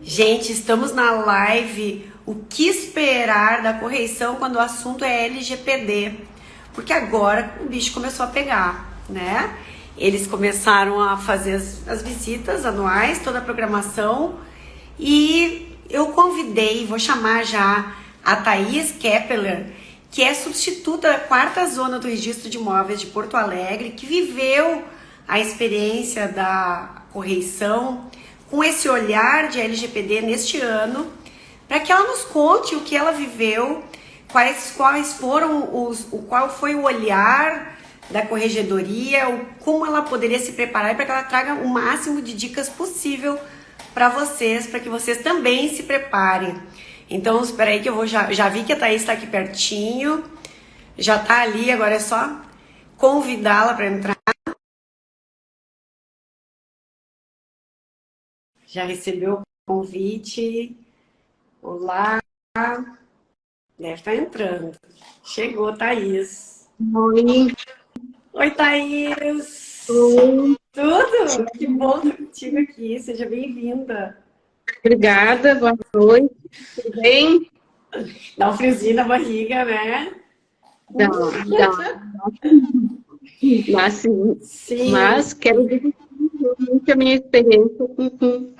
Gente, estamos na live O que esperar da correição quando o assunto é LGPD? Porque agora o bicho começou a pegar, né? Eles começaram a fazer as visitas anuais, toda a programação, e eu convidei, vou chamar já a Thaís Keppeler, que é substituta da 4ª Zona do Registro de Imóveis de Porto Alegre, que viveu a experiência da correição com esse olhar de LGPD neste ano, para que ela nos conte o que ela viveu, qual foi o olhar da corregedoria, como ela poderia se preparar, para que ela traga o máximo de dicas possível para vocês, para que vocês também se preparem. Então, espera aí que eu vou já vi que a Thaís está aqui pertinho, já está ali, agora é só convidá-la para entrar. Já recebeu o convite? Olá, deve estar entrando. Chegou, Thaís. Oi. Oi, Thaís. Oi. Tudo? Que bom estar contigo aqui. Seja bem-vinda. Obrigada, boa noite. Tudo bem? Dá um friozinho na barriga, né? Dá. Sim. Mas quero dividir muito a minha experiência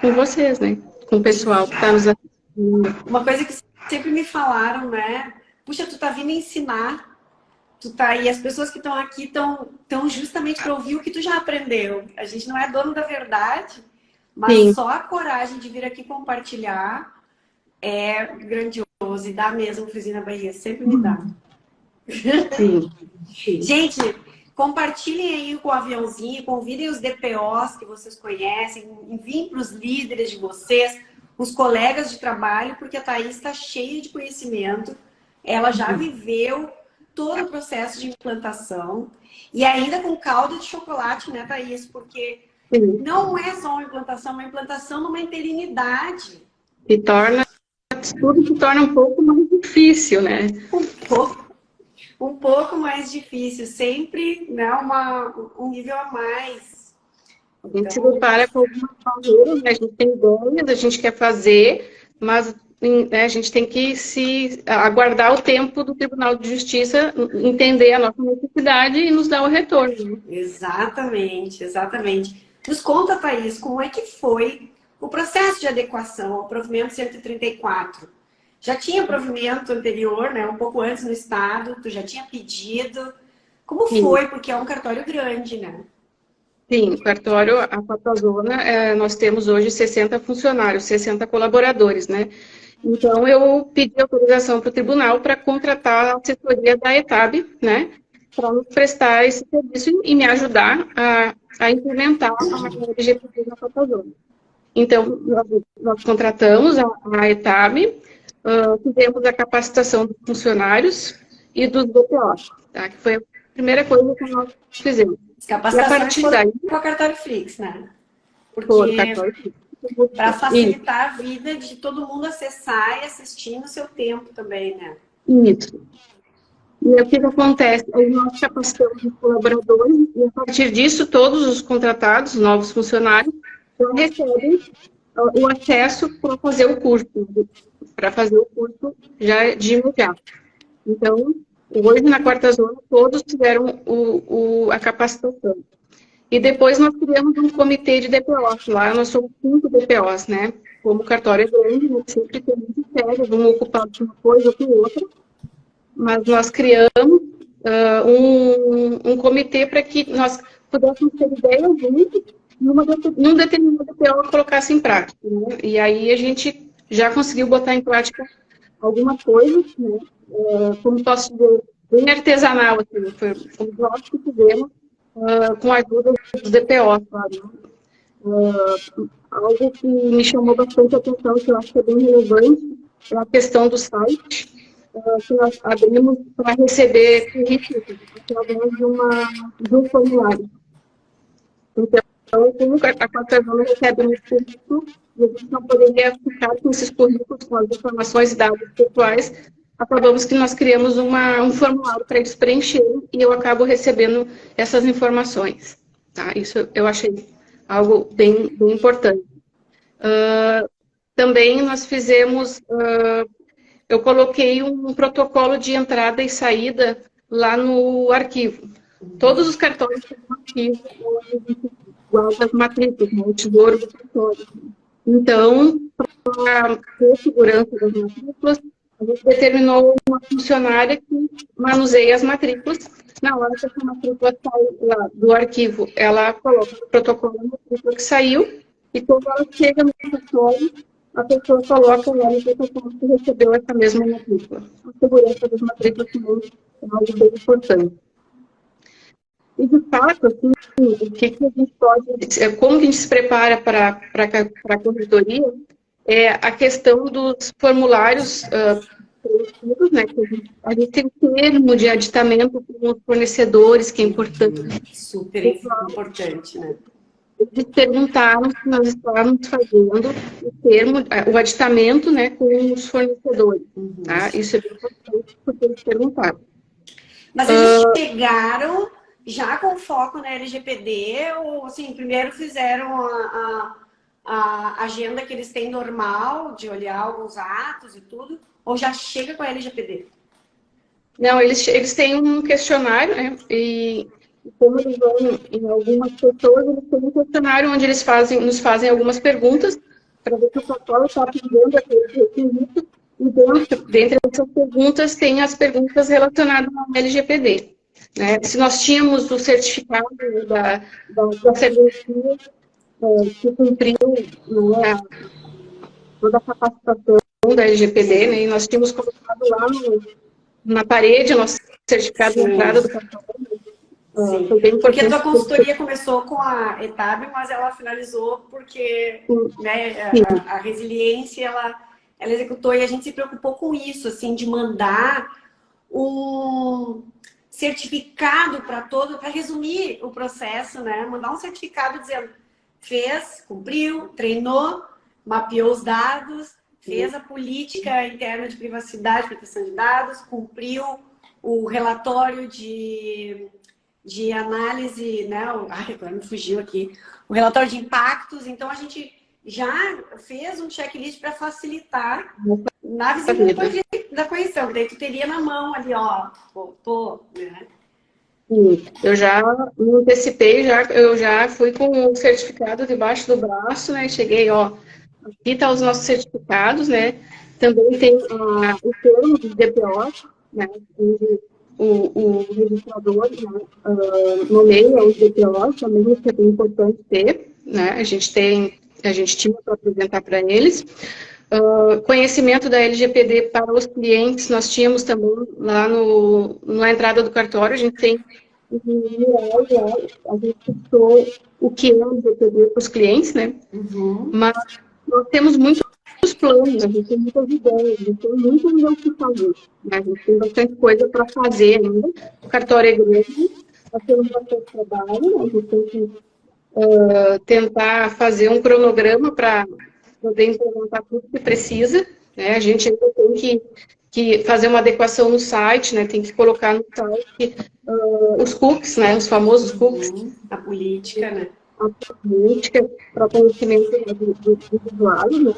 com vocês, né? Com o pessoal que está nos assistindo. Uma coisa que sempre me falaram, né? Puxa, tu tá vindo ensinar. Tu tá aí, as pessoas que estão aqui estão justamente para ouvir o que tu já aprendeu. A gente não é dono da verdade, mas sim, só a coragem de vir aqui compartilhar é grandioso e dá mesmo um friozinho na barriga, sempre me dá. Sim. Gente, compartilhem aí com o aviãozinho, convidem os DPOs que vocês conhecem, enviem para os líderes de vocês, os colegas de trabalho, porque a Thaís está cheia de conhecimento, ela já viveu todo o processo de implantação e ainda com caldo de chocolate, né, Thaís? Porque não é só uma implantação numa interinidade. E tudo se torna um pouco mais difícil, né? Um pouco mais difícil, sempre, né, um nível a mais. A gente se depara com algumas barreiras, né? A gente tem ideias, a gente quer fazer, mas né, a gente tem que aguardar o tempo do Tribunal de Justiça, entender a nossa necessidade e nos dar o retorno. Exatamente, exatamente. Nos conta, Thaís, como é que foi o processo de adequação ao provimento 134? Já tinha provimento anterior, né, um pouco antes no estado, tu já tinha pedido. Como foi? Porque é um cartório grande, né? Sim, o cartório, a 4ª Zona, nós temos hoje 60 funcionários, 60 colaboradores, né? Então, eu pedi autorização para o tribunal para contratar a assessoria da ETAB, né? Para nos prestar esse serviço e me ajudar a implementar a LGPD na 4ª Zona. Então, nós contratamos a ETAB, fizemos a capacitação dos funcionários e dos DPOs, tá? Que foi a primeira coisa que nós fizemos. Capacitações com a Cartório Flix, né? Porque para facilitar a vida de todo mundo acessar e assistir no seu tempo também, né? Isso. E o que acontece? Aí nós capacitamos os colaboradores e a partir disso todos os contratados, novos funcionários, já recebem o acesso para fazer o curso, já de imediato. Então, hoje na 4ª Zona todos tiveram a capacitação. E depois nós criamos um comitê de DPOs. Lá nós somos 5 DPOs, né? Como o cartório é grande, nós sempre temos férias, um ocupado com uma coisa ou com outra. Mas nós criamos um comitê para que nós pudéssemos ter ideias juntos e num determinado DPO colocasse em prática. Né? E aí a gente já conseguiu botar em prática algumas coisas, né? Como posso dizer, bem artesanal, assim, foi nós que fizemos, com a ajuda dos DPOs, sabe? Algo que me chamou bastante atenção, que eu acho que é bem relevante, é a questão do site, que nós abrimos para receber currículos através de um formulário. Então, como a 4ª Zona recebe um currículo, e a gente não poderia ficar com esses currículos, com as informações e dados pessoais, acabamos que nós criamos um formulário para eles preencherem e eu acabo recebendo essas informações. Tá? Isso eu achei algo bem, bem importante. Também nós fizemos, eu coloquei um protocolo de entrada e saída lá no arquivo. Todos os cartórios têm um arquivo guarda as matrículas, né, o tesouro do cartório. Então, para ter segurança das matrículas, a gente determinou uma funcionária que manuseia as matrículas. Na hora que essa matrícula sai lá do arquivo, ela coloca o protocolo da matrícula que saiu, e quando ela chega no cartório, a pessoa coloca lá no protocolo que recebeu essa mesma matrícula. A segurança das matrículas também é algo bem importante. E, de fato, assim, o que a gente pode, como que a gente se prepara para a corredoria, é a questão dos formulários preenchidos, né? Que a gente tem termo de aditamento com os fornecedores, que é importante. Super importante, né? Eles perguntaram se nós estávamos fazendo o aditamento, né, com os fornecedores. Tá? Isso é bem importante, porque eles perguntaram. Mas eles chegaram já com foco na LGPD, ou assim, primeiro fizeram a agenda que eles têm normal, de olhar alguns atos e tudo, ou já chega com a LGPD? Não, eles têm um questionário, né, e como eles vão em algumas pessoas, eles têm um questionário onde eles nos fazem algumas perguntas, para ver se o protocolo está atendendo aqueles requisitos, e dentre essas perguntas, tem as perguntas relacionadas ao LGPD. Né? Se nós tínhamos o certificado da serventia que cumpriu, né, toda a capacitação da LGPD, né, e nós tínhamos colocado lá na parede o nosso certificado de entrada do cartório. Foi bem importante. Porque a tua consultoria começou com a ETAB, mas ela finalizou porque, né, a resiliência ela executou, e a gente se preocupou com isso, assim, de mandar um certificado para resumir o processo, né? Mandar um certificado dizendo fez, cumpriu, treinou, mapeou os dados, fez a política interna de privacidade e proteção de dados, cumpriu o relatório de análise, né? Agora me fugiu aqui. O relatório de impactos. Então, a gente já fez um checklist para facilitar na visibilidade da correção. Daí tu teria na mão ali, ó, voltou, né? Sim, eu já me antecipei, eu já fui com o certificado debaixo do braço, né? Cheguei, ó, aqui tá os nossos certificados, né? Também tem o termo de DPO, né? O registrador, né, nomeia os DPOs, também isso é bem importante ter, né? A gente tinha para apresentar para eles. Conhecimento da LGPD para os clientes, nós tínhamos também lá na entrada do cartório, a gente tem a gente citou o que é a LGPD para os clientes, né? Mas nós temos muitos planos, a gente tem muitas ideias, a gente tem muito ainda o que fazer, né? A gente tem bastante coisa para fazer ainda. O cartório é grande, nós temos bastante trabalho, a gente tem que tentar fazer um cronograma para poder implementar tudo que precisa, né? A gente ainda tem que fazer uma adequação no site, né? Tem que colocar no site os cookies, né? Os famosos cookies. A política, né? A política para conhecimento do usuário, né?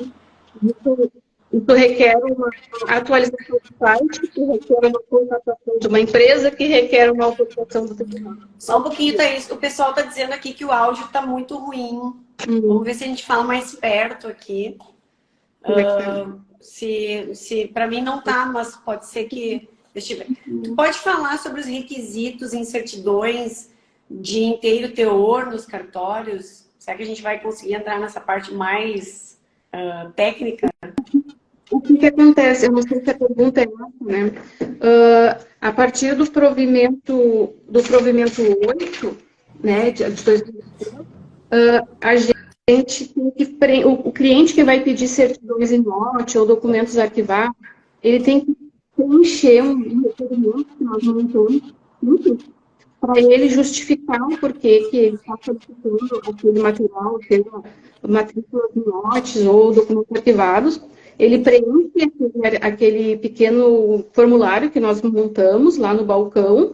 Isso requer uma atualização do site, que requer uma contratação de uma empresa, que requer uma autorização do tribunal. Só um pouquinho, Thaís. O pessoal está dizendo aqui que o áudio está muito ruim. Vamos ver se a gente fala mais perto aqui. Se para mim não tá, mas pode ser que... Deixa eu ver. Tu pode falar sobre os requisitos em certidões de inteiro teor nos cartórios? Será que a gente vai conseguir entrar nessa parte mais técnica? O que acontece? Eu não sei se a pergunta é essa, né? A partir do provimento 8, né, de 2003, a gente tem que... O cliente que vai pedir certidões em lote ou documentos arquivados, ele tem que preencher um requerimento que nós montamos, para ele justificar o porquê que ele está solicitando aquele material, seja matrículas em lotes ou documentos arquivados, ele preenche aquele pequeno formulário que nós montamos lá no balcão.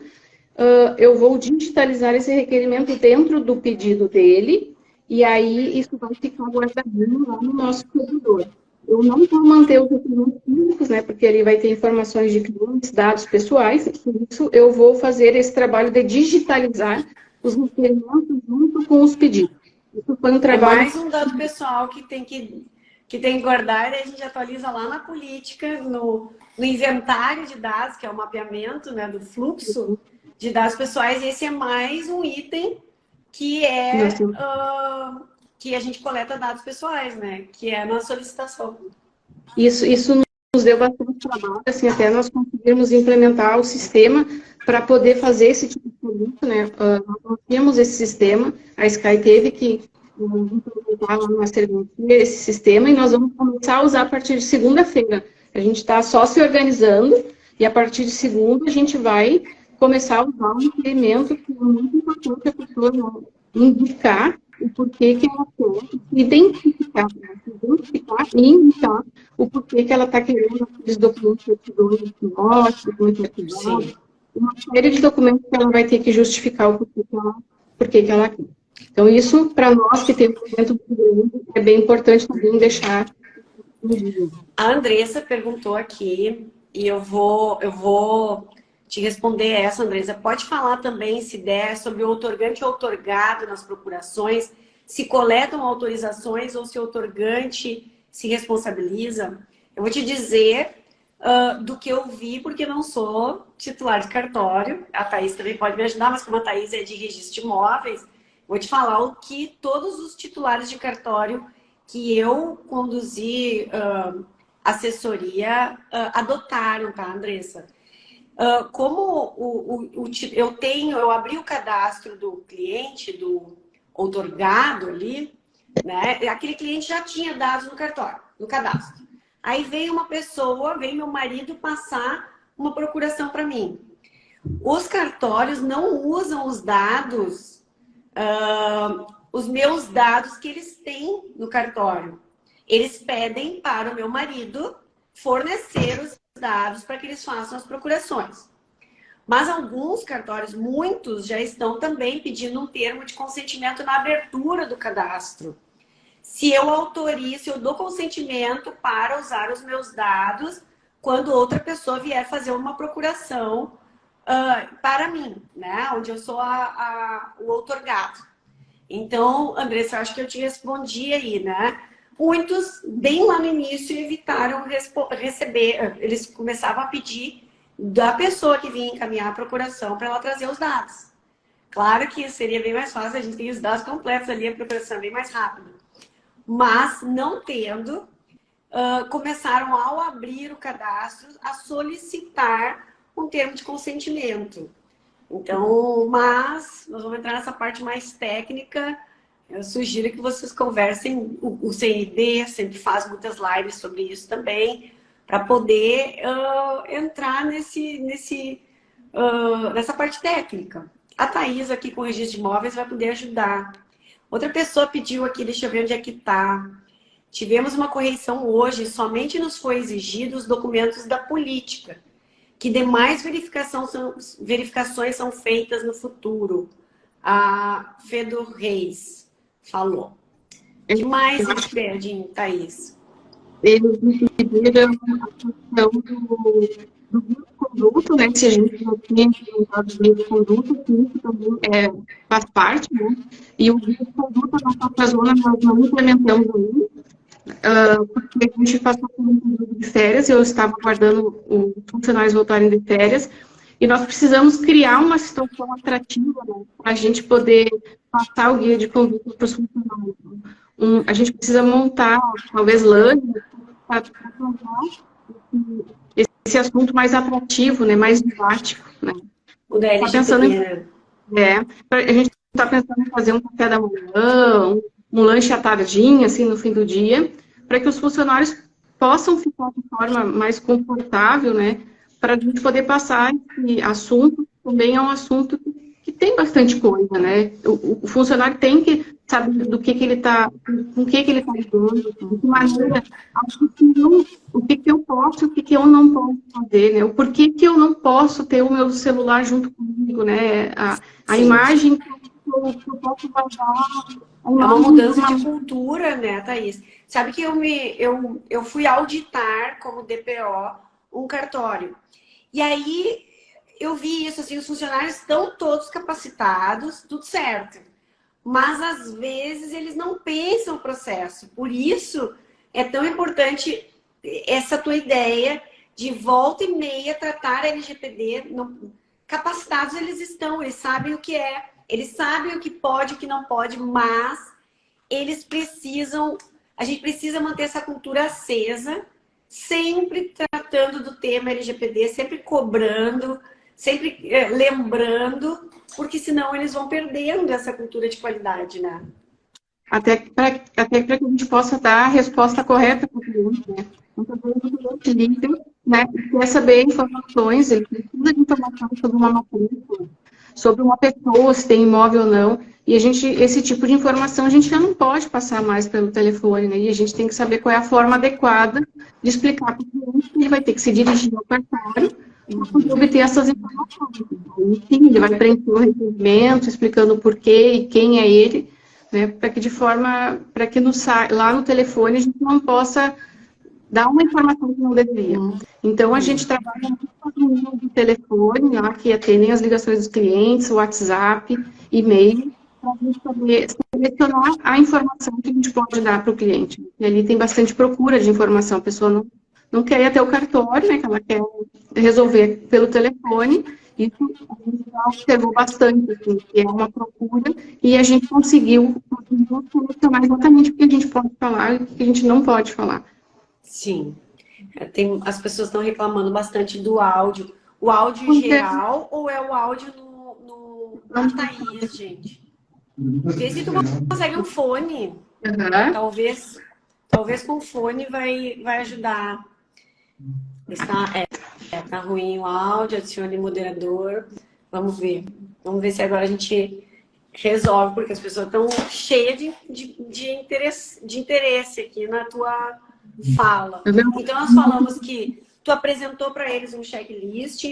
Eu vou digitalizar esse requerimento dentro do pedido dele, e aí isso vai ficar guardadinho lá no nosso servidor. Eu não vou manter os requerimentos físicos, né, porque ele vai ter informações de clientes, dados pessoais, por isso eu vou fazer esse trabalho de digitalizar os requerimentos junto com os pedidos. Isso foi um trabalho... É mais um dado pessoal que tem que guardar, e a gente atualiza lá na política, no inventário de dados, que é o mapeamento, né, do fluxo de dados pessoais, e esse é mais um item que que a gente coleta dados pessoais, né, que é na solicitação. Isso nos deu bastante trabalho, assim, até nós conseguirmos implementar o sistema para poder fazer esse tipo de produto, né? Nós não tínhamos esse sistema, a Sky teve que implementar lá na serventia esse sistema, e nós vamos começar a usar a partir de segunda-feira. A gente está só se organizando, e a partir de segunda a gente vai começar a usar um requerimento que é muito importante a pessoa indicar o porquê que ela quer, identificar e indicar o porquê que ela está querendo aqueles documentos de documentos arquivados, uma série de documentos que ela vai ter que justificar o porquê que ela quer. Então, isso, para nós que temos um evento muito grande, é bem importante também deixar. A Andressa perguntou aqui, e eu vou te responder essa, Andressa. Pode falar também, se der, sobre o outorgante e outorgado nas procurações, se coletam autorizações ou se o outorgante se responsabiliza? Eu vou te dizer do que eu vi, porque não sou titular de cartório. A Thaís também pode me ajudar, mas como a Thaís é de registro de imóveis, vou te falar o que todos os titulares de cartório que eu conduzi assessoria adotaram, tá, Andressa? Como eu abri o cadastro do cliente, do outorgado ali, né? Aquele cliente já tinha dados no cartório, no cadastro. Aí veio uma pessoa, veio meu marido passar uma procuração para mim. Os cartórios não usam os dados, os meus dados que eles têm no cartório. Eles pedem para o meu marido fornecer os dados para que eles façam as procurações. Mas alguns cartórios, muitos, já estão também pedindo um termo de consentimento na abertura do cadastro. Se eu autorizo, eu dou consentimento para usar os meus dados quando outra pessoa vier fazer uma procuração para mim, né? Onde eu sou o outorgado. Então, Andressa, eu acho que eu te respondi aí, né? Muitos, bem lá no início, evitaram receber, eles começavam a pedir da pessoa que vinha encaminhar a procuração para ela trazer os dados. Claro que seria bem mais fácil, a gente tem os dados completos ali, a procuração é bem mais rápida. Mas, não tendo, começaram, ao abrir o cadastro, a solicitar um termo de consentimento. Então, mas nós vamos entrar nessa parte mais técnica. Eu sugiro que vocês conversem. O CND sempre faz muitas lives sobre isso também, para poder entrar nessa parte técnica. A Thaís aqui com o registro de imóveis vai poder ajudar. Outra pessoa pediu aqui, deixa eu ver onde é que está. Tivemos uma correção hoje, somente nos foi exigido os documentos da política. Que demais verificações são feitas no futuro. A Fedor Reis falou. O que mais eles pedem, Thaís? Eles me pediram a questão do guia de conduto, né? Se a gente já tinha implementado o guia de conduto, que isso também faz parte, né? E o guia de conduta na nossa zona nós não implementamos ainda. Porque a gente passou por um período de férias, eu estava aguardando os funcionários voltarem de férias, e nós precisamos criar uma situação atrativa, né, para a gente poder passar o guia de conduta para os funcionários. A gente precisa montar, talvez, landing, para tornar esse assunto mais atrativo, né, mais didático. Né. O da LGPD. A gente está pensando em fazer um café da manhã, um lanche à tardinha, assim, no fim do dia, para que os funcionários possam ficar de forma mais confortável, né, para a gente poder passar esse assunto, também é um assunto que tem bastante coisa, né, o funcionário tem que sabe do que ele está, com o que ele está lidando, de que maneira, o que eu posso, o que eu não posso fazer, né? O porquê que eu não posso ter o meu celular junto comigo, né? A imagem que eu posso guardar. É uma mudança de cultura, né, Thaís? Sabe que eu fui auditar como DPO um cartório. E aí eu vi isso, assim, os funcionários estão todos capacitados, tudo certo. Mas às vezes eles não pensam o processo. Por isso é tão importante essa tua ideia de volta e meia tratar a LGPD. Capacitados eles estão, eles sabem o que é, eles sabem o que pode e o que não pode, mas eles precisam, a gente precisa manter essa cultura acesa, sempre tratando do tema LGPD, sempre cobrando, sempre lembrando, porque senão eles vão perdendo essa cultura de qualidade, né? Até para que a gente possa dar a resposta correta para o cliente, né? Muitas vezes o cliente liga, né, e quer saber informações, ele precisa de informação sobre uma matrícula, sobre uma pessoa, se tem imóvel ou não, e esse tipo de informação a gente já não pode passar mais pelo telefone, né? E a gente tem que saber qual é a forma adequada de explicar para o cliente que ele vai ter que se dirigir ao cartório para obter essas informações. Enfim, ele vai preencher o requerimento, explicando o porquê e quem é ele, né? Para que lá no telefone a gente não possa dar uma informação que não deveria. Então, a gente trabalha muito com o número de telefone, lá, que atendem as ligações dos clientes, WhatsApp, e-mail, para a gente poder selecionar a informação que a gente pode dar para o cliente. E ali tem bastante procura de informação, a pessoa não quer ir até o cartório, né, que ela quer resolver pelo telefone. Isso a gente já observou bastante, assim, que é uma procura, e a gente conseguiu selecionar exatamente o que a gente pode falar e o que a gente não pode falar. Sim. As pessoas estão reclamando bastante do áudio. O áudio em geral ou é o áudio na Thaís, gente? Vê se tu consegue um fone. Talvez com fone vai ajudar. Tá ruim o áudio, adicione moderador. Vamos ver. Vamos ver se agora a gente resolve, porque as pessoas estão cheias de interesse aqui na tua fala. Então, nós falamos que tu apresentou para eles um checklist.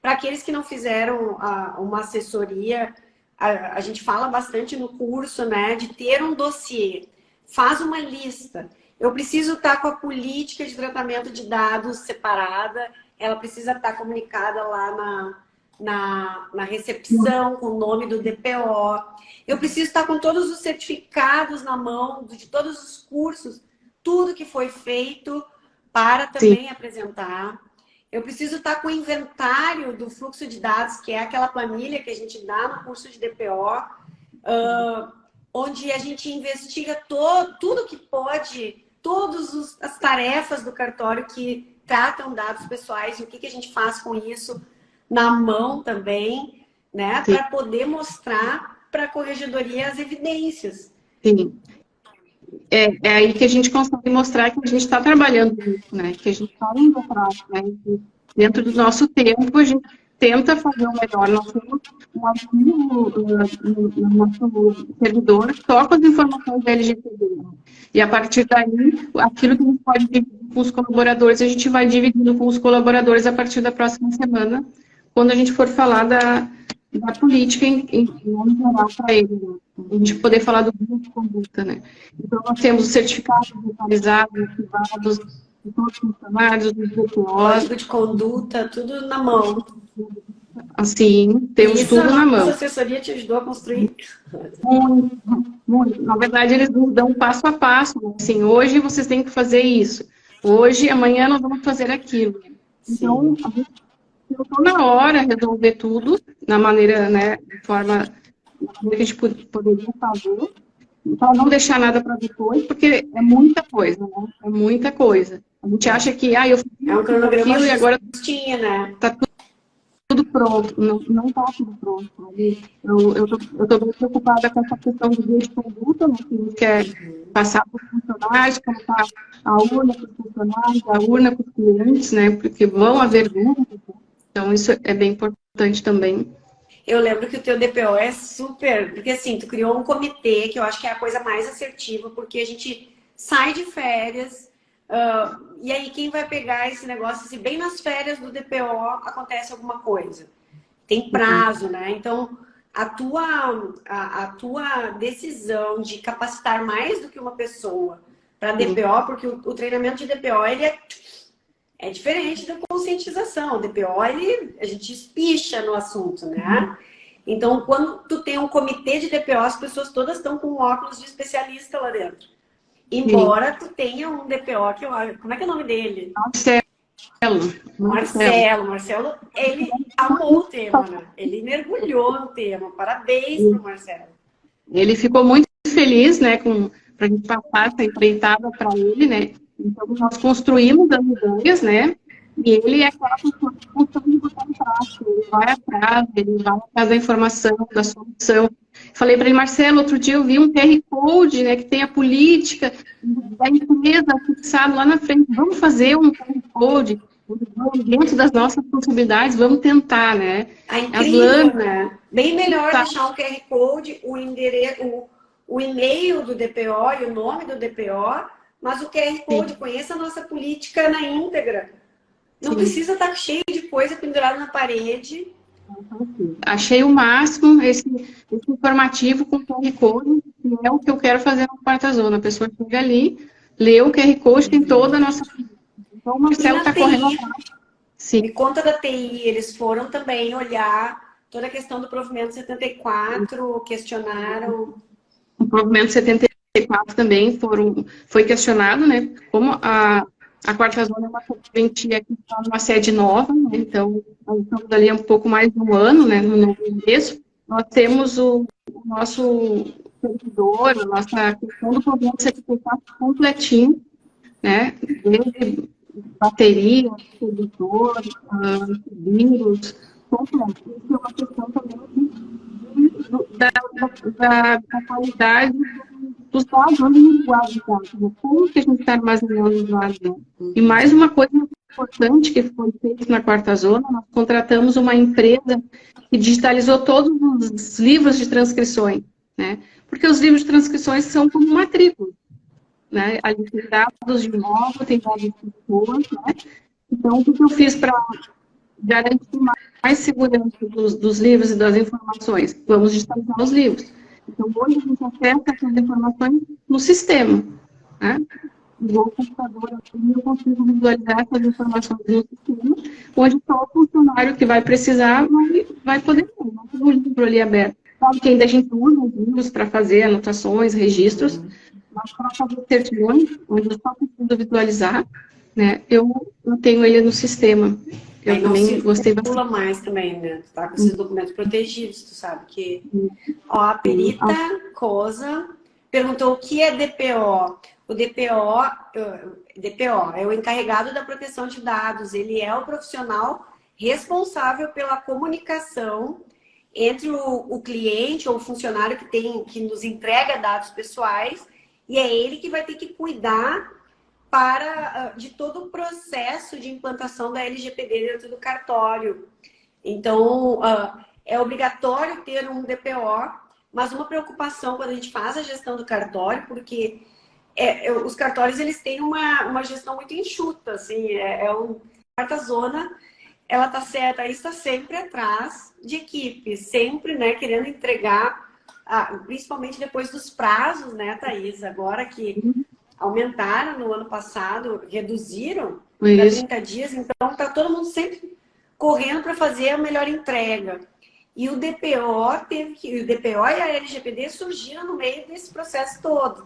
Para aqueles que não fizeram uma assessoria, a gente fala bastante no curso, né, de ter um dossiê. Faz uma lista. Eu preciso estar com a política de tratamento de dados separada, ela precisa estar comunicada lá na recepção, com o nome do DPO. Eu preciso estar com todos os certificados na mão, de todos os cursos, tudo que foi feito para também apresentar. Eu preciso estar com o inventário do fluxo de dados, que é aquela planilha que a gente dá no curso de DPO, onde a gente investiga tudo que pode, todas as tarefas do cartório que tratam dados pessoais, e o que a gente faz com isso na mão também, né? Para poder mostrar para a corregedoria as evidências. Sim. É aí que a gente consegue mostrar que a gente está trabalhando nisso, né? Que a gente está indo atrás, né? E dentro do nosso tempo, a gente tenta fazer o melhor. Nós temos um arquivo no nosso servidor só com as informações da LGPD. E a partir daí, aquilo que a gente pode dividir com os colaboradores, a gente vai dividindo com os colaboradores a partir da próxima semana, quando a gente for falar da política em geral para eles, né? A gente poder falar do grupo de conduta, né? Então, nós temos certificados atualizados, ativados, de todos os funcionários, dos DPOs. Código de conduta, tudo na mão. Assim, temos tudo na mão. Essa assessoria te ajudou a construir? Muito. Na verdade, eles nos dão passo a passo. Né? Assim, hoje vocês têm que fazer isso. Hoje, amanhã nós vamos fazer aquilo. Então, a gente tentou na hora resolver tudo, na maneira, né, de forma que a gente poderia fazer, para não deixar nada para depois, porque é muita coisa, né? É muita coisa. A gente acha que, eu fiz um cronograma aquilo e agora tinha, né? Tá tudo pronto. Não está tudo pronto. Eu estou bem preocupada com essa questão do guia de conduta, né? Que a gente quer passar para os funcionários, colocar a urna para os funcionários, a urna para os clientes, né? Porque vão haver dúvidas. Então, isso é bem importante também. Eu lembro que o teu DPO é super... Porque assim, tu criou um comitê, que eu acho que é a coisa mais assertiva, porque a gente sai de férias, e aí quem vai pegar esse negócio, se bem nas férias do DPO acontece alguma coisa. Tem prazo, né? Então, a tua decisão de capacitar mais do que uma pessoa para DPO, porque o treinamento de DPO, ele é diferente da conscientização. O DPO, a gente espicha no assunto, né? Então, quando tu tem um comitê de DPO, as pessoas todas estão com óculos de especialista lá dentro. Embora tu tenha um DPO que eu acho... Como é que é o nome dele? Marcelo, ele amou o tema, né? Ele mergulhou no tema. Parabéns pro Marcelo. Ele ficou muito feliz, né, para a gente passar essa empreitada para ele, né? Então, nós construímos as ideias, né? E ele é aquela pessoa que consegue botar em prática. Ele vai atrás da informação, da solução. Falei para ele, Marcelo, outro dia eu vi um QR Code, né, que tem a política da empresa fixado lá na frente. Vamos fazer um QR Code dentro das nossas possibilidades, vamos tentar, né? É incrível, né? Bem melhor deixar um QR Code, o endereço, o e-mail do DPO e o nome do DPO, mas o QR Code, conheça a nossa política na íntegra. Não precisa estar cheio de coisa pendurada na parede. Achei o máximo esse informativo com QR Code, que é o que eu quero fazer na quarta zona. A pessoa chega ali, lê o QR Code, tem toda a nossa... Então, o Marcelo está correndo atrás. Sim. Me conta da TI, eles foram também olhar toda a questão do provimento 74, questionaram. O provimento 74 também foi questionado, né? Como a quarta zona é uma serventia que está numa sede nova, né? Então, nós estamos ali há um pouco mais de um ano, né? No novo endereço. Nós temos o nosso servidor, a nossa questão do provimento 74 completinho, né? Desde bateria, servidor, vírus, completo. Isso é uma questão também da qualidade dos dados, onde a gente guarda os dados, né? Como que a gente está armazenando os dados, né? E mais uma coisa importante que foi feita na quarta zona, nós contratamos uma empresa que digitalizou todos os livros de transcrições, né? Porque os livros de transcrições são como matrícula, né? Ali tem dados de imóvel, tem dados de pessoas, né? Então, o que eu fiz para garantir mais segurança dos livros e das informações? Vamos digitalizar os livros. Então, hoje a gente acessa essas informações no sistema, né? No computador, eu consigo visualizar essas informações no sistema, onde só o funcionário que vai precisar vai poder ter. Não tem um livro ali aberto. Claro que ainda a gente usa os livros para fazer anotações, registros, mas para fazer certidões, onde eu só preciso visualizar, né, eu tenho ele no sistema. Eu aí também gostei bastante. Não mais também, né? Tu tá com esses documentos protegidos, tu sabe que... Ó, a Perita Cosa perguntou o que é DPO. O DPO é o encarregado da proteção de dados. Ele é o profissional responsável pela comunicação entre o cliente ou o funcionário que nos entrega dados pessoais, e é ele que vai ter que cuidar de todo o processo de implantação da LGPD dentro do cartório. Então, é obrigatório ter um DPO, mas uma preocupação quando a gente faz a gestão do cartório, porque os cartórios eles têm uma gestão muito enxuta, assim, a quarta zona, ela está sempre atrás de equipe, sempre, né, querendo entregar, principalmente depois dos prazos, né, Thaís, agora que aumentaram no ano passado, reduziram para 30 dias, então está todo mundo sempre correndo para fazer a melhor entrega. E o DPO e a LGPD surgiram no meio desse processo todo.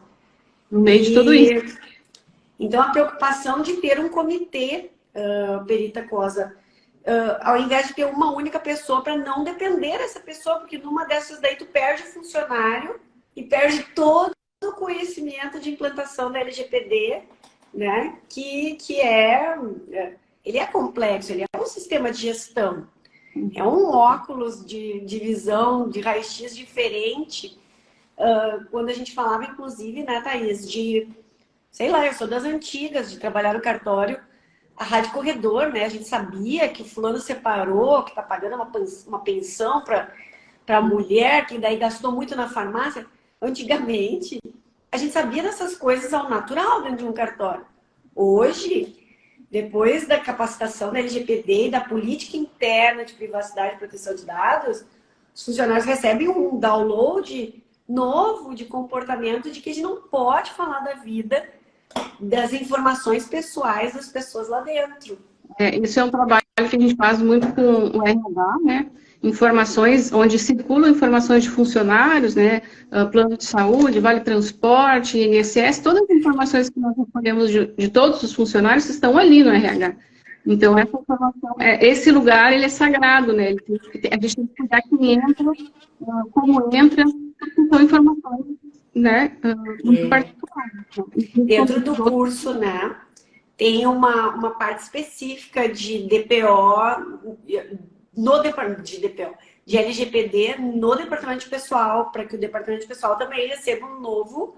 No meio de tudo isso. Então, a preocupação de ter um comitê, Perita Cosa, ao invés de ter uma única pessoa, para não depender dessa pessoa, porque numa dessas daí tu perde o funcionário e perde todo o conhecimento de implantação da LGPD, né? Ele é complexo, ele é um sistema de gestão. É um óculos de visão, de raio-x diferente. Quando a gente falava, inclusive, né, Thaís, sei lá, eu sou das antigas, de trabalhar no cartório, a Rádio Corredor, né? A gente sabia que o fulano separou, que está pagando uma pensão para a mulher, que daí gastou muito na farmácia. Antigamente, a gente sabia dessas coisas ao natural dentro de um cartório. Hoje, depois da capacitação da LGPD e da política interna de privacidade e proteção de dados, os funcionários recebem um download novo de comportamento de que a gente não pode falar da vida, das informações pessoais das pessoas lá dentro. Isso é um trabalho que a gente faz muito com o RH, né? Informações, onde circulam informações de funcionários, né? Plano de saúde, vale transporte, INSS, todas as informações que nós recolhemos de todos os funcionários estão ali no RH. Então, essa informação, esse lugar, ele é sagrado, né? A gente tem que cuidar que entra, como entra, porque são informações, né? Muito particulares. Dentro do curso, né? Tem uma parte específica de DPO, de LGPD no departamento de pessoal, para que o departamento de pessoal também receba um novo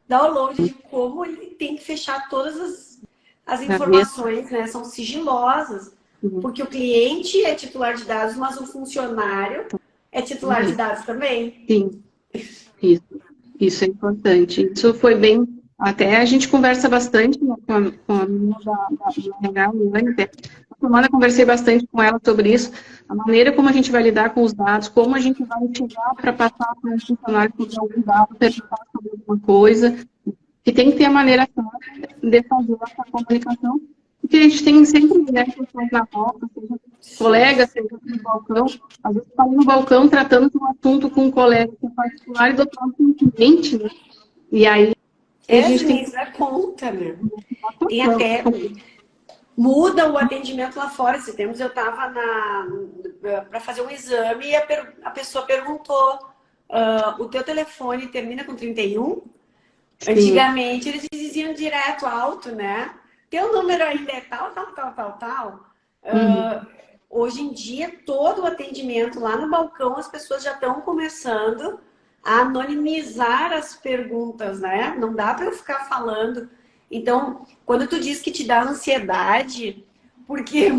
download de como ele tem que fechar todas as informações, né? São sigilosas, porque o cliente é titular de dados, mas o funcionário é titular de dados também. Sim, isso é importante. Isso foi bem... Até a gente conversa bastante, né, com a menina da RH, Milane, até. Na semana eu conversei bastante com ela sobre isso, a maneira como a gente vai lidar com os dados, como a gente vai chegar para passar para um funcionário que tem algum dado, perguntar sobre alguma coisa, que tem que ter a maneira certa de fazer essa comunicação, porque a gente tem sempre pessoas na volta, seja colega, seja no balcão, às vezes está ali no balcão tratando de um assunto com um colega que é particular e do outro lado com um cliente, né? E aí a gente tem que dar conta, né? Tem até... Muda o atendimento lá fora. Esse tempo eu estava para fazer um exame e a pessoa perguntou: o teu telefone termina com 31? Sim. Antigamente eles diziam direto, alto, né? Teu número ainda é tal. Hoje em dia, todo o atendimento lá no balcão, as pessoas já estão começando a anonimizar as perguntas, né? Não dá para eu ficar falando. Então, quando tu diz que te dá ansiedade, porque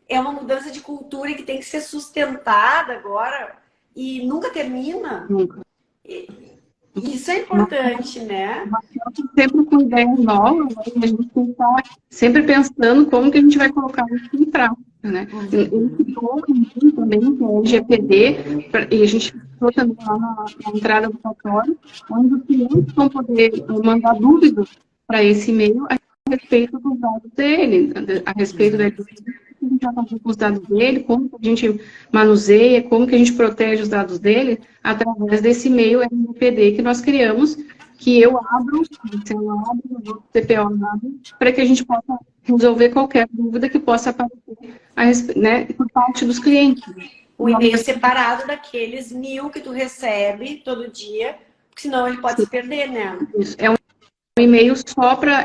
é uma mudança de cultura que tem que ser sustentada agora e nunca termina. Nunca. Isso é importante, né? Sempre com ideias novas, né? A gente tem que estar sempre pensando como que a gente vai colocar isso em prática, né? E também que é o LGPD, e a gente ficou também lá na entrada do cartório, onde os clientes vão poder mandar dúvidas para esse e-mail a respeito dos dados dele, a respeito da que a gente vai fazer com os dados dele, como que a gente manuseia, como que a gente protege os dados dele, através desse e-mail LGPD que nós criamos, que eu abro, o DPO abre, para que a gente possa resolver qualquer dúvida que possa aparecer né, por parte dos clientes. O e-mail separado daqueles 1000 que tu recebe todo dia, porque senão ele pode se perder, né? Isso, é um e-mail só para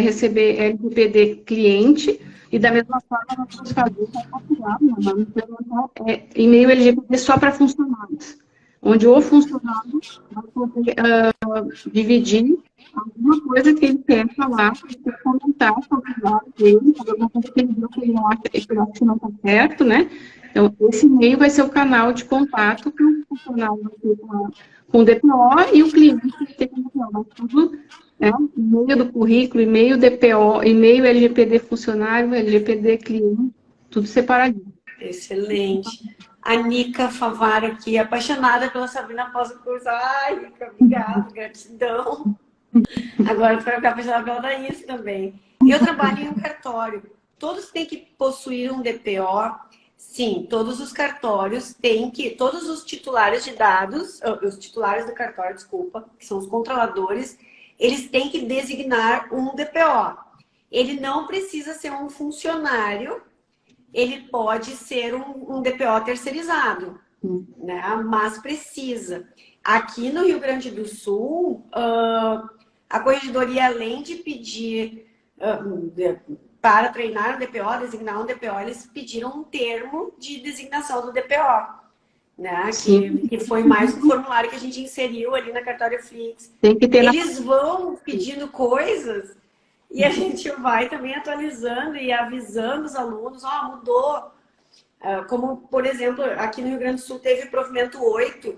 receber LGPD cliente, e da mesma forma nós vamos fazer e-mail LGPD só para funcionários, onde o funcionário vai poder dividir alguma coisa que ele quer falar, quer comentar sobre os dados dele, sobre alguma coisa que ele viu que ele acha que não está certo, né? Então, esse e-mail vai ser o canal de contato que o funcionário vai ter com o DPO e o cliente vai ter com o DPO, mas tudo e-mail do currículo, e-mail DPO, e-mail LGPD funcionário, LGPD cliente, tudo separadinho. Excelente. A Nica Favaro aqui, apaixonada pela Sabrina após o curso. Ai, Nica, obrigada, gratidão. Agora tu vai ficar apaixonada pela Daís também. Eu trabalho em um cartório. Todos têm que possuir um DPO. Sim, todos os cartórios têm que... Todos os titulares de dados, os titulares do cartório, desculpa, que são os controladores, eles têm que designar um DPO. Ele não precisa ser um funcionário, ele pode ser um DPO terceirizado, né? Mas precisa. Aqui no Rio Grande do Sul, a corregedoria, além de pedir para treinar um DPO, designar um DPO, eles pediram um termo de designação do DPO. Né? Que foi mais um formulário que a gente inseriu ali na Cartório Flix. Tem que ter Eles vão pedindo coisas E a gente vai também atualizando e avisando os alunos, ó, mudou. Como, por exemplo, aqui no Rio Grande do Sul teve o provimento 8,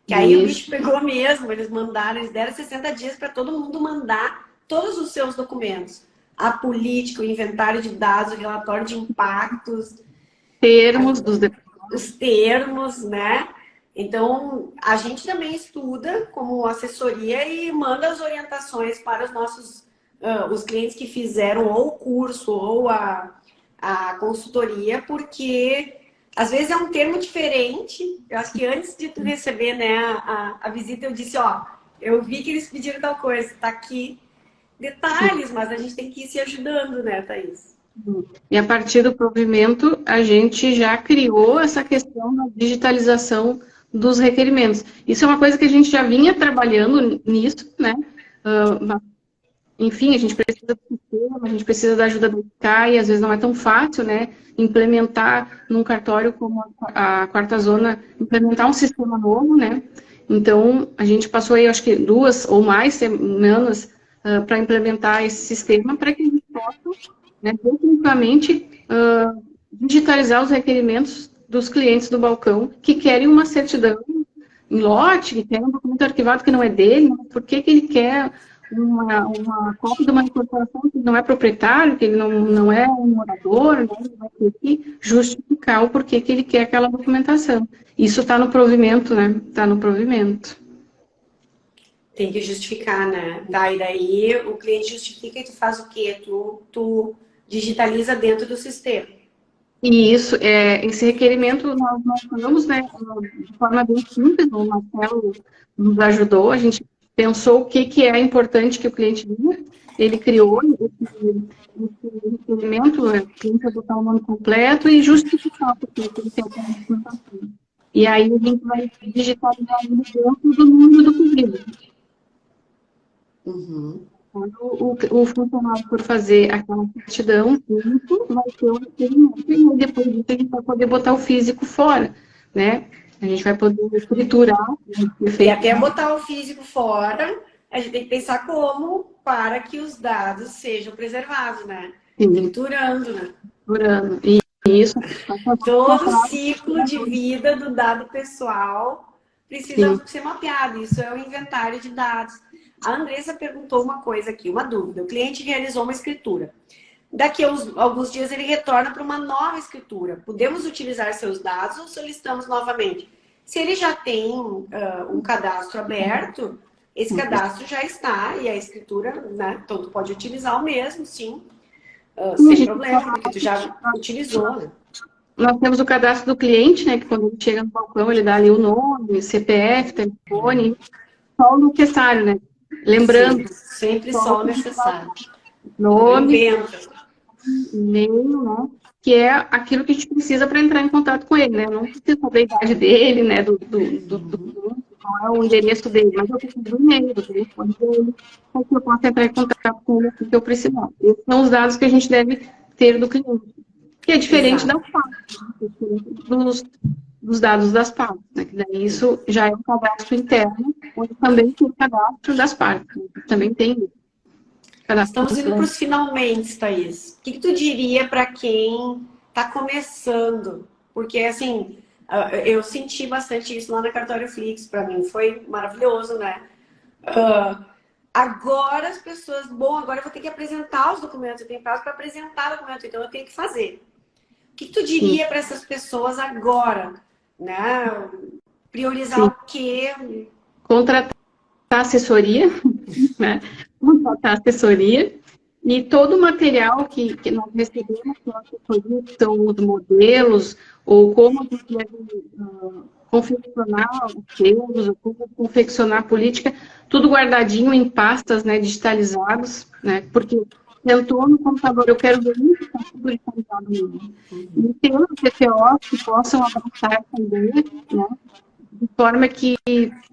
que aí o bicho pegou mesmo, eles mandaram, eles deram 60 dias para todo mundo mandar todos os seus documentos. A política, o inventário de dados, o relatório de impactos, Termos dos os termos, né? Então, a gente também estuda como assessoria e manda as orientações para os nossos, os clientes que fizeram ou o curso ou a consultoria, porque às vezes é um termo diferente. Eu acho que antes de tu receber, né, a visita, eu disse, ó, eu vi que eles pediram tal coisa, tá aqui detalhes, mas a gente tem que ir se ajudando, né, Thaís? E a partir do provimento, a gente já criou essa questão da digitalização dos requerimentos. Isso é uma coisa que a gente já vinha trabalhando nisso, né? Enfim, a gente precisa do sistema, a gente precisa da ajuda do CAI, e às vezes não é tão fácil, né, implementar num cartório como a Quarta Zona, implementar um sistema novo, né? Então, a gente passou aí, acho que 2 ou mais semanas para implementar esse sistema, para que a gente possa, né, definitivamente digitalizar os requerimentos dos clientes do balcão que querem uma certidão em lote, que querem um documento arquivado que não é dele, né? Por que ele quer uma cópia de uma incorporação que não é proprietário, que ele não é um morador, né? Ele vai ter que justificar o porquê que ele quer aquela documentação. Isso está no provimento, né? Está no provimento. Tem que justificar, né? Daí o cliente justifica e tu faz o quê? Tu digitaliza dentro do sistema. E isso, esse requerimento nós falamos, né, de forma bem simples, o Marcelo nos ajudou, a gente pensou o que é importante que o cliente diga, ele criou esse requerimento, o cliente botar o nome completo e justificar porque ele tem aquela documentação. E aí a gente vai digitalizar ele dentro do número do pedido. Uhum. Quando o funcionário for fazer aquela certidão, vai ter o requerimento, e depois disso a gente vai poder botar o físico fora, né? A gente vai poder escriturar. E até botar o físico fora, a gente tem que pensar como para que os dados sejam preservados, né? Escriturando, né? Escriturando. E isso. Todo o ciclo de vida do dado pessoal precisa ser mapeado. Isso é o inventário de dados. A Andressa perguntou uma coisa aqui, uma dúvida. O cliente realizou uma escritura. Daqui a alguns dias ele retorna para uma nova escritura. Podemos utilizar seus dados ou solicitamos novamente? Se ele já tem um cadastro aberto, esse cadastro já está e a escritura, né? Então tu pode utilizar o mesmo, sim, sem problema, porque tu já utilizou, né? Nós temos o cadastro do cliente, né? Que quando ele chega no balcão, ele dá ali o nome, CPF, telefone, só o necessário, né? Lembrando. Sim, sempre só o necessário. Nome, e-mail, né? Que é aquilo que a gente precisa para entrar em contato com ele, né? Não precisa saber a idade dele, né? Qual é o endereço dele, mas eu preciso do e-mail, do telefone dele, para que eu possa entrar em contato com ele assim que eu precisar. Esses são os dados que a gente deve ter do cliente. Que é diferente das partes, né? Dos dados das partes, né? Que daí isso já é um cadastro interno, onde também tem o cadastro das partes, né? Também tem isso. Estamos indo para os finalmente, Thaís. O que tu diria para quem está começando? Porque, assim, eu senti bastante isso lá na Cartório Flix, para mim foi maravilhoso, né? Agora as pessoas, agora eu vou ter que apresentar os documentos, eu tenho prazo para apresentar o documento, então eu tenho que fazer. O que tu diria para essas pessoas agora, né? Priorizar o quê? Contratar assessoria, né? Contratar assessoria e todo o material que nós recebemos pela assessoria, que são os modelos, ou como a gente deve confeccionar os termos, ou como confeccionar a política, tudo guardadinho em pastas, né, digitalizados, né, porque sentou no computador, eu quero ver isso, está tudo digitalizado mesmo. E ter os CPOs que possam abraçar essa ideia, né, de forma que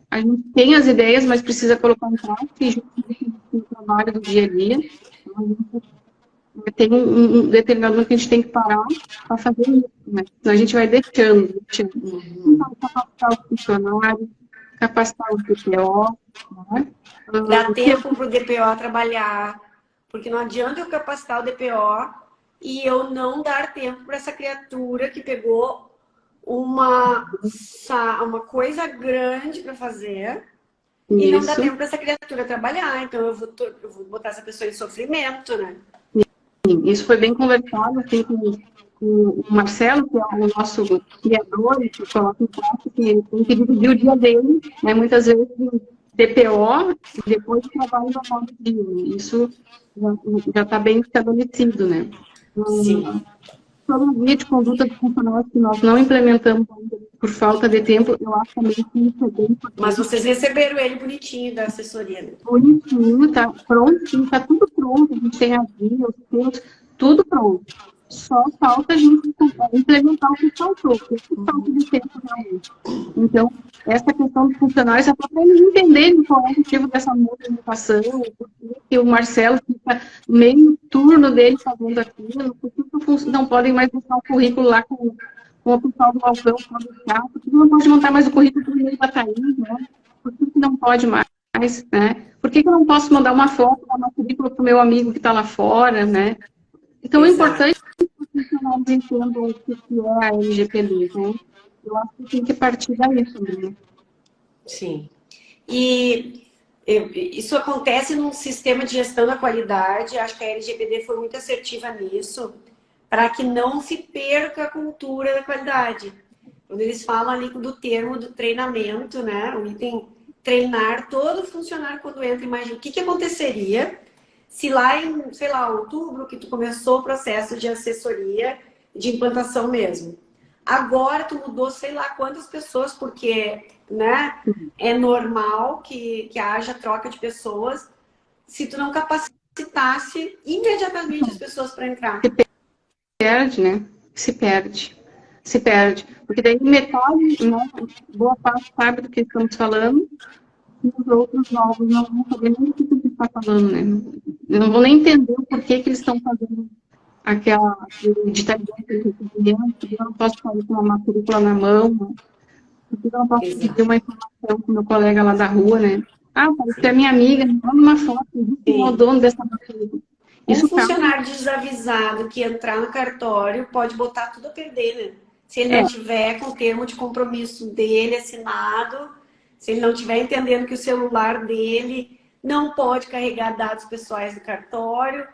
a gente tem as ideias, mas precisa colocar em prática e justificar o trabalho do dia a dia. Então, a gente tem um determinado momento que a gente tem que parar para fazer isso, né? Senão a gente vai deixando. Então, capacitar o funcionário, capacitar o DPO. Né? Dá tempo para o DPO trabalhar. Porque não adianta eu capacitar o DPO e eu não dar tempo para essa criatura que pegou uma coisa grande para fazer e não dá Isso. tempo para essa criatura trabalhar. Então eu vou botar essa pessoa em sofrimento, né? Sim, isso foi bem conversado assim, com o Marcelo, que é o nosso criador, que coloca em prática, que ele tem que dividir o dia dele, né, muitas vezes em DPO, e depois trabalho normal do dia. Né? Isso já está bem estabelecido, né? Sim. Sobre a guia de conduta dos funcionários que nós não implementamos ainda por falta de tempo, eu acho também que isso é bem Mas importante. vocês receberam ele bonitinho da assessoria, né? Bonitinho, tá pronto, está tudo pronto, a gente tem as guias, os textos, tudo pronto. Só falta a gente implementar o que faltou, porque falta de tempo realmente. Então, essa questão dos funcionários é para eles entenderem qual é o motivo dessa movimentação, por que o Marcelo fica meio turno dele fazendo aquilo, por que não podem mais deixar o currículo lá com o pessoal do balcão, por que não pode montar mais o currículo do meio da Thaís, né? Por que não pode mais? Né? Por que eu não posso mandar uma foto, uma currículo para o meu amigo que está lá fora, né? Então, Exato. é importante que os funcionários entendam o que é a LGPD, né? Eu acho que tem que partir daí também, né? Sim. E isso acontece num sistema de gestão da qualidade, acho que a LGPD foi muito assertiva nisso, para que não se perca a cultura da qualidade. Quando eles falam ali do termo do treinamento, né? O item treinar todo funcionário quando entra, imagina o que aconteceria se lá em, sei lá, outubro que tu começou o processo de assessoria, de implantação mesmo. Agora tu mudou sei lá quantas pessoas, porque, né, é normal que haja troca de pessoas, se tu não capacitasse imediatamente as pessoas para entrar. Se perde, né? Se perde. Se perde. Porque daí metade, né, boa parte sabe do que estamos falando, e os outros novos não vão saber nem o que você está falando, né? Eu não vou nem entender o porquê que eles estão fazendo aquele ditadura que eles receberam, porque eu não posso sair com uma matrícula na mão, né? Porque eu não posso pedir uma informação com o meu colega lá da rua, né? Ah, você é minha amiga, me manda uma foto, quem é o dono dessa matrícula. Um funcionário desavisado que entrar no cartório pode botar tudo a perder, né? Se ele não tiver com o termo de compromisso dele assinado, se ele não estiver entendendo que o celular dele não pode carregar dados pessoais do cartório.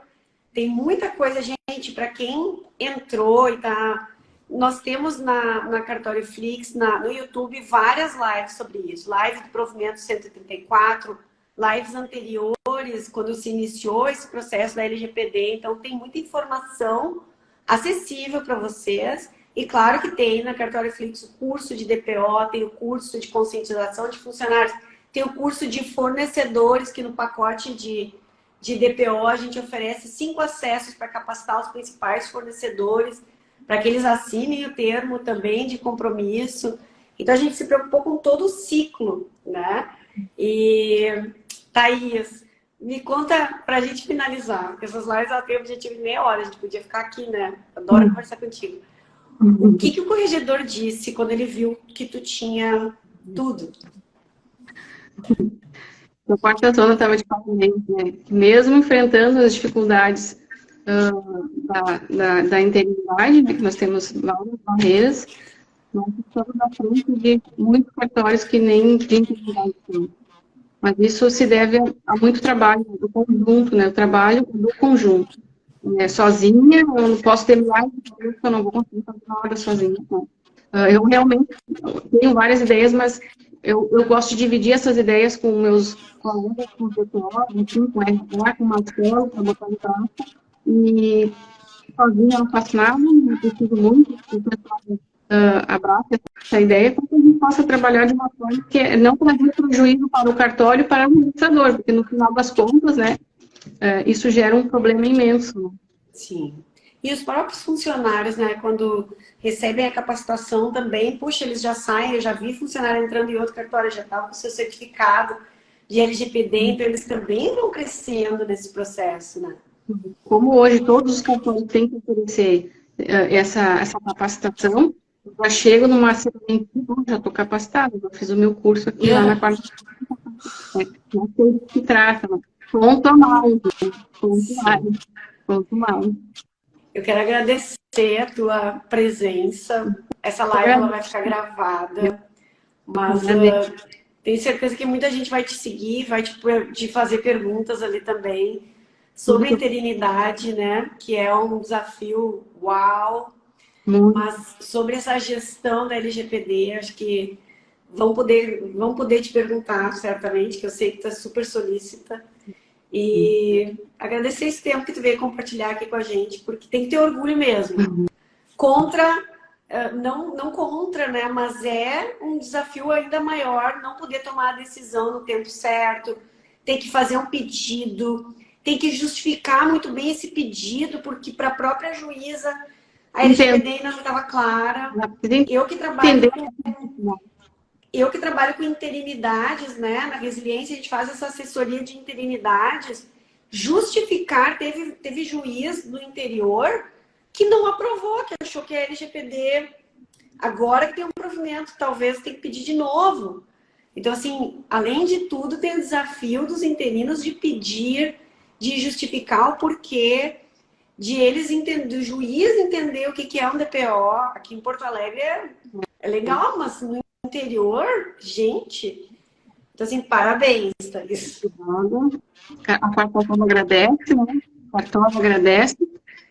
Tem muita coisa, gente, para quem entrou e tá... Nós temos na Cartório Flix, no YouTube, várias lives sobre isso. Live do provimento 134, lives anteriores, quando se iniciou esse processo da LGPD. Então, tem muita informação acessível para vocês. E claro que tem na Cartório Flix o curso de DPO, tem o curso de conscientização de funcionários, tem o curso de fornecedores, que no pacote de DPO a gente oferece 5 acessos para capacitar os principais fornecedores, para que eles assinem o termo também de compromisso. Então, a gente se preocupou com todo o ciclo, né? E, Thaís, me conta para a gente finalizar, porque essas lives ela tem o objetivo de meia hora, a gente podia ficar aqui, né? Adoro conversar contigo. O que o corregedor disse quando ele viu que tu tinha tudo? A quarta zona estava de parabéns, né? Que mesmo enfrentando as dificuldades da integridade, né? Que nós temos várias barreiras, nós estamos na frente de muitos cartórios que nem de integridade tem. Mas isso se deve a muito trabalho do conjunto, né? O trabalho do conjunto. Sozinha, eu não posso ter milhares de coisas que eu não vou conseguir fazer nada sozinha. Então, eu realmente tenho várias ideias, mas eu gosto de dividir essas ideias com meus colegas, com o DPO, enfim, com o RH, com o Marcelo, para botar em prática. E sozinha eu não faço nada, eu preciso muito que o pessoal abrace essa ideia para que a gente possa trabalhar de uma forma que não trazer prejuízo para o cartório e para o administrador, porque no final das contas, né, isso gera um problema imenso. Né? Sim. E os próprios funcionários, né, quando recebem a capacitação também, puxa, eles já saem, eu já vi funcionário entrando em outro cartório, já estava com seu certificado de LGPD, então eles também vão crescendo nesse processo, né? Como hoje todos os cartórios têm que oferecer essa capacitação, eu já chego numa semente, já estou capacitada, já fiz o meu curso aqui lá na quarta. Não sei do que se trata, Ponto a mais, né? Ponto mais, ponto mais. Eu quero agradecer a tua presença. Essa live ela vai ficar gravada, mas tenho certeza que muita gente vai te seguir, vai te fazer perguntas ali também sobre a interinidade, né? Que é um desafio uau, mas sobre essa gestão da LGPD, acho que vão poder te perguntar, certamente, que eu sei que tu é super solícita. E agradecer esse tempo que tu veio compartilhar aqui com a gente, porque tem que ter orgulho mesmo. Contra, não contra, né? Mas é um desafio ainda maior não poder tomar a decisão no tempo certo, tem que fazer um pedido, tem que justificar muito bem esse pedido, porque para a própria juíza a LGPD ainda não estava clara. Eu que trabalho com interinidades, né? Na Resiliência a gente faz essa assessoria de interinidades. Justificar, teve juiz do interior que não aprovou, que achou que a LGPD, agora que tem um provimento, talvez tem que pedir de novo. Então, assim, além de tudo, tem o desafio dos interinos de pedir, de justificar o porquê, do juiz entender o que é um DPO. Aqui em Porto Alegre é legal, mas no interior, gente... Então, assim, parabéns, Thaís. A Quarta-Zona agradece, né? A Quarta-Zona agradece.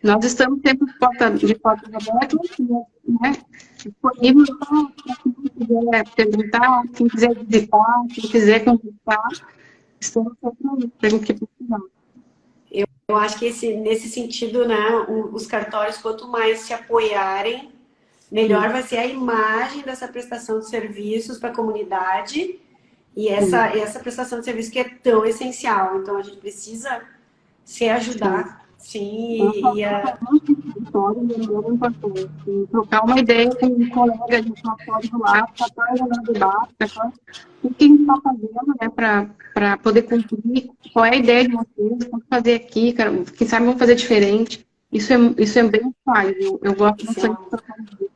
Nós estamos sempre de portas abertas, né? Disponíveis para quem quiser perguntar, quem quiser visitar, quem quiser conversar. Estamos sempre que precisar. Eu acho que nesse sentido, né, os cartórios, quanto mais se apoiarem, melhor vai ser a imagem dessa prestação de serviços para a comunidade e essa prestação de serviço que é tão essencial. Então, a gente precisa se ajudar, sim. Trocar uma ideia com um colega de cartório do lado, para o debate, o que a gente está fazendo, né, para poder cumprir, qual é a ideia de vocês, vamos fazer aqui, cara, quem sabe vamos fazer diferente. Isso é bem fácil, eu gosto bastante de trocar ideia.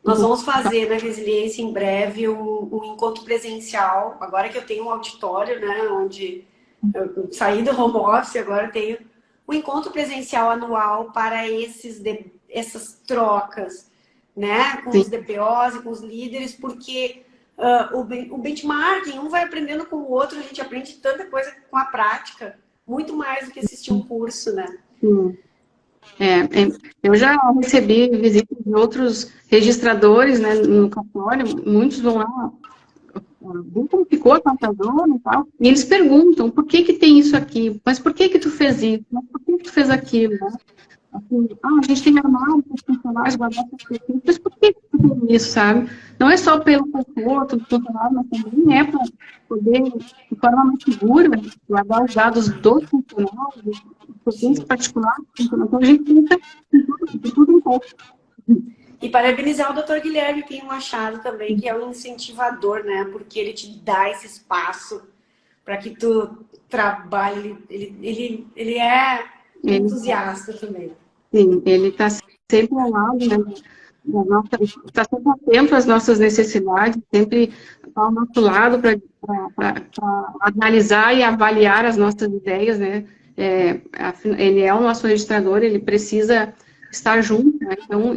Nós vamos fazer na Resiliência em breve um encontro presencial, agora que eu tenho um auditório, né, onde eu saí do home office, agora eu tenho um encontro presencial anual para essas trocas, né, com os DPOs e com os líderes, porque o benchmarking, um vai aprendendo com o outro, a gente aprende tanta coisa com a prática, muito mais do que assistir um curso, né? Sim. Eu já recebi visitas de outros registradores, né, no cartório, muitos vão lá, como ficou a Quarta-Zona e tal, e eles perguntam, por que tem isso aqui? Mas por que tu fez isso? Mas por que tu fez aquilo? Né? Assim, a gente tem armário para os funcionários guardar essas coisas, mas por que tu fez isso, sabe? Não é só pelo conforto do funcionário, mas também é para poder, de forma mais segura, guardar os dados dos funcionários, dos bens particulares dos funcionários. Então, a gente pensa de tudo um pouco. E parabenizar o Dr. Guilherme Pinho Machado também, que é um incentivador, né? Porque ele te dá esse espaço para que tu trabalhe. Ele é entusiasta também. Sim, ele está sempre ao lado, né? Está sempre atento às nossas necessidades, sempre está ao nosso lado para analisar e avaliar as nossas ideias, né? Ele é o nosso registrador, ele precisa estar junto, né? Então,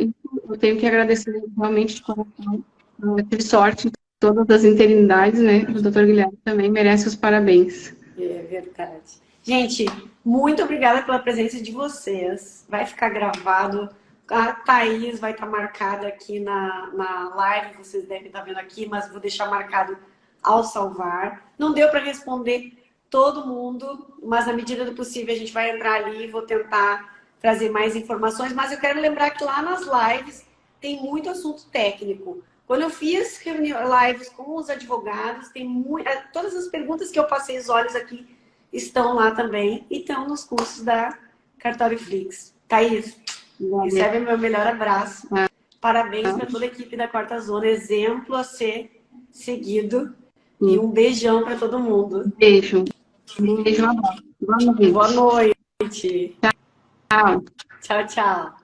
eu tenho que agradecer realmente de coração. Eu tive sorte em todas as interinidades, né? O Dr. Guilherme também merece os parabéns. É verdade. Gente, muito obrigada pela presença de vocês. Vai ficar gravado. A Thaís vai estar marcada aqui na live, vocês devem estar vendo aqui, mas vou deixar marcado ao salvar. Não deu para responder todo mundo, mas na medida do possível a gente vai entrar ali e vou tentar trazer mais informações. Mas eu quero lembrar que lá nas lives tem muito assunto técnico. Quando eu fiz lives com os advogados, todas as perguntas que eu passei os olhos aqui estão lá também e estão nos cursos da Cartório Flix. Thaís, recebe meu melhor abraço. Parabéns para toda a equipe da Quarta-Zona, exemplo a ser seguido. E um beijão para todo mundo. Beijo. Beijo, um abraço. Boa noite. Tchau. Tchau, tchau.